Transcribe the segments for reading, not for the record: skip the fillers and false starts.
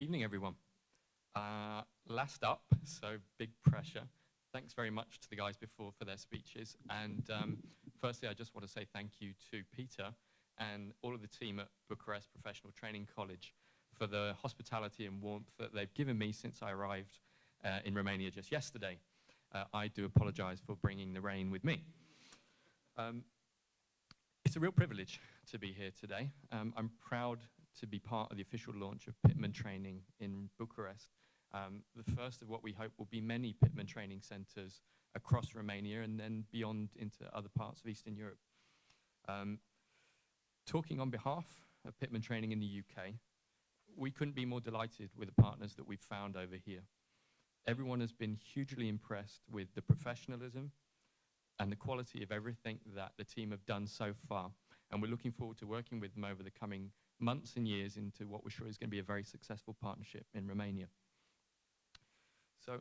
Evening, everyone. Last up, so big pressure. Thanks very much to the guys before for their speeches. And firstly, I just want to say thank you to Peter and all of the team at Bucharest Professional Training College for the hospitality and warmth that they've given me since I arrived in Romania just yesterday. I do apologize for bringing the rain with me. It's a real privilege to be here today. I'm proud to be part of the official launch of Pitman Training in Bucharest, the first of what we hope will be many Pitman Training Centres across Romania and then beyond into other parts of Eastern Europe. Talking on behalf of Pitman Training in the UK, we couldn't be more delighted with the partners that we've found over here. Everyone has been hugely impressed with the professionalism and the quality of everything that the team have done so far. And we're looking forward to working with them over the coming months and years into what we're sure is going to be a very successful partnership in Romania. So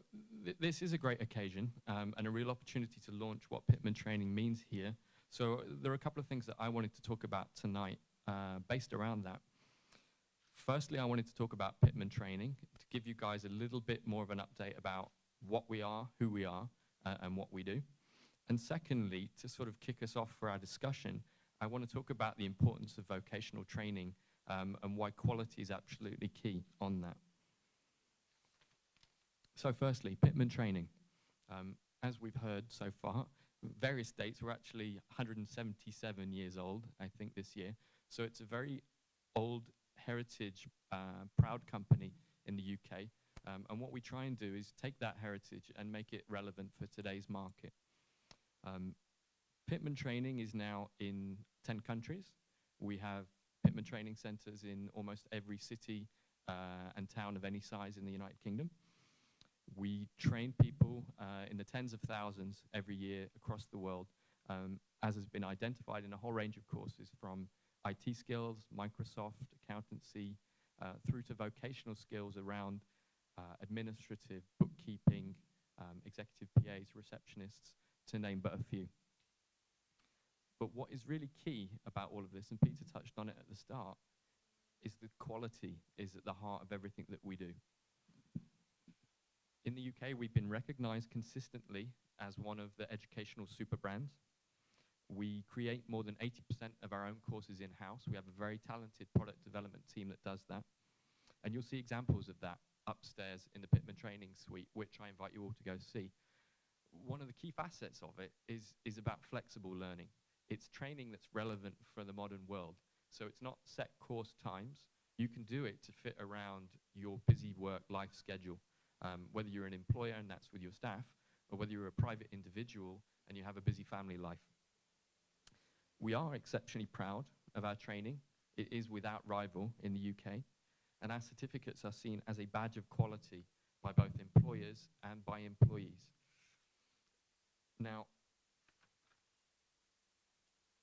this is a great occasion and a real opportunity to launch what Pitman Training means here. So there are a couple of things that I wanted to talk about tonight based around that. Firstly, I wanted to talk about Pitman Training to give you guys a little bit more of an update about what we are, who we are, and what we do. And secondly, to sort of kick us off for our discussion, I want to talk about the importance of vocational training and why quality is absolutely key on that. So firstly, Pitman Training. As we've heard so far, various dates, we're actually 177 years old, I think, this year. So it's a very old heritage, proud company in the UK. And what we try and do is take that heritage and make it relevant for today's market. Pitman Training is now in 10 countries. We have Pitman Training Centres in almost every city and town of any size in the United Kingdom. We train people in the tens of thousands every year across the world, as has been identified in a whole range of courses from IT skills, Microsoft, accountancy, through to vocational skills around administrative, bookkeeping, executive PAs, receptionists, to name but a few. But what is really key about all of this, and Peter touched on it at the start, is the quality is at the heart of everything that we do. In the UK, we've been recognized consistently as one of the educational super brands. We create more than 80% of our own courses in-house. We have a very talented product development team that does that. And you'll see examples of that upstairs in the Pitman Training Suite, which I invite you all to go see. One of the key facets of it is about flexible learning. It's training that's relevant for the modern world. So it's not set course times. You can do it to fit around your busy work-life schedule, whether you're an employer and that's with your staff, or whether you're a private individual and you have a busy family life. We are exceptionally proud of our training. It is without rival in the UK, and our certificates are seen as a badge of quality by both employers and by employees. Now,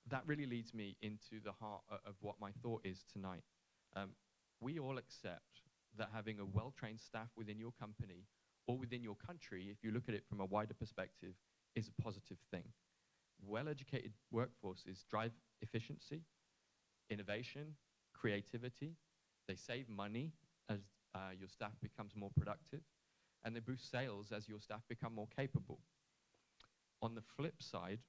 that really leads me into the heart of what my thought is tonight. We all accept that having a well-trained staff within your company or within your country, if you look at it from a wider perspective, is a positive thing. Well-educated workforces drive efficiency, innovation, creativity. They save money as your staff becomes more productive, and they boost sales as your staff become more capable. On the flip side,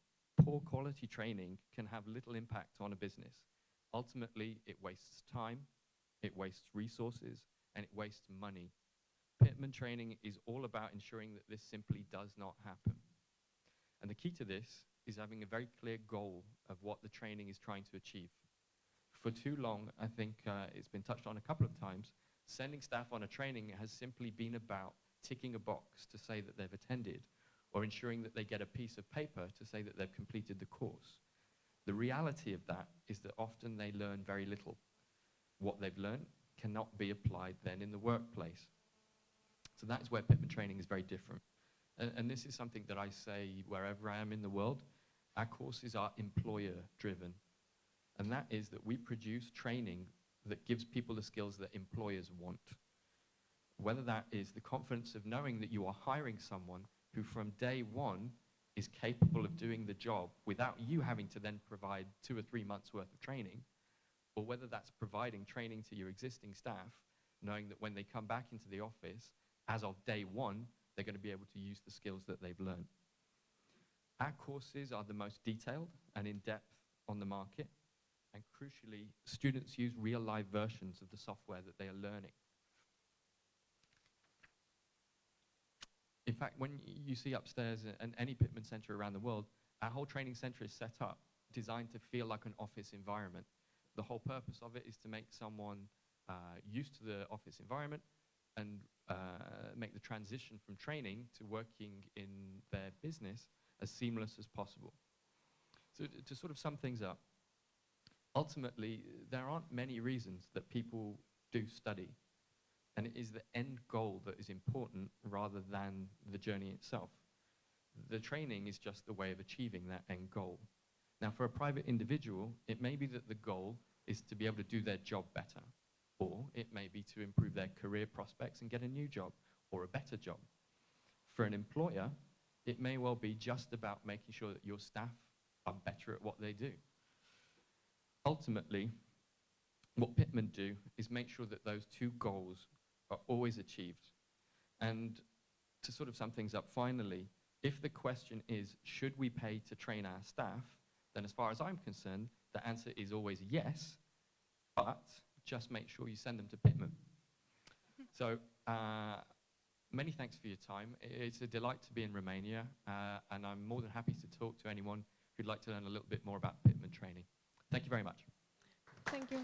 poor quality training can have little impact on a business. Ultimately, it wastes time, it wastes resources, and it wastes money. Pitman Training is all about ensuring that this simply does not happen. And the key to this is having a very clear goal of what the training is trying to achieve. For too long, I think it's been touched on a couple of times, sending staff on a training has simply been about ticking a box to say that they've attended, or ensuring that they get a piece of paper to say that they've completed the course. The reality of that is that often they learn very little. What they've learned cannot be applied then in the workplace. So that's where Pitman Training is very different. And this is something that I say wherever I am in the world. Our courses are employer-driven. And that is that we produce training that gives people the skills that employers want. Whether that is the confidence of knowing that you are hiring someone who from day one is capable of doing the job without you having to then provide 2 or 3 months worth of training, or whether that's providing training to your existing staff knowing that when they come back into the office, as of day one, they're going to be able to use the skills that they've learned. Our courses are the most detailed and in-depth on the market, and crucially, students use real live versions of the software that they are learning. In fact, when you see upstairs and any Pitman Centre around the world, our whole training centre is set up, designed to feel like an office environment. The whole purpose of it is to make someone used to the office environment and make the transition from training to working in their business as seamless as possible. So to sort of sum things up, ultimately, there aren't many reasons that people do study, and it is the end goal that is important rather than the journey itself. The training is just the way of achieving that end goal. Now, for a private individual, it may be that the goal is to be able to do their job better, or it may be to improve their career prospects and get a new job or a better job. For an employer, it may well be just about making sure that your staff are better at what they do. Ultimately, what Pitman do is make sure that those two goals are always achieved. And to sort of sum things up, finally, if the question is, should we pay to train our staff, then as far as I'm concerned, the answer is always yes, but just make sure you send them to Pitman. So, many thanks for your time. It's a delight to be in Romania, and I'm more than happy to talk to anyone who'd like to learn a little bit more about Pitman training. Thank you very much. Thank you.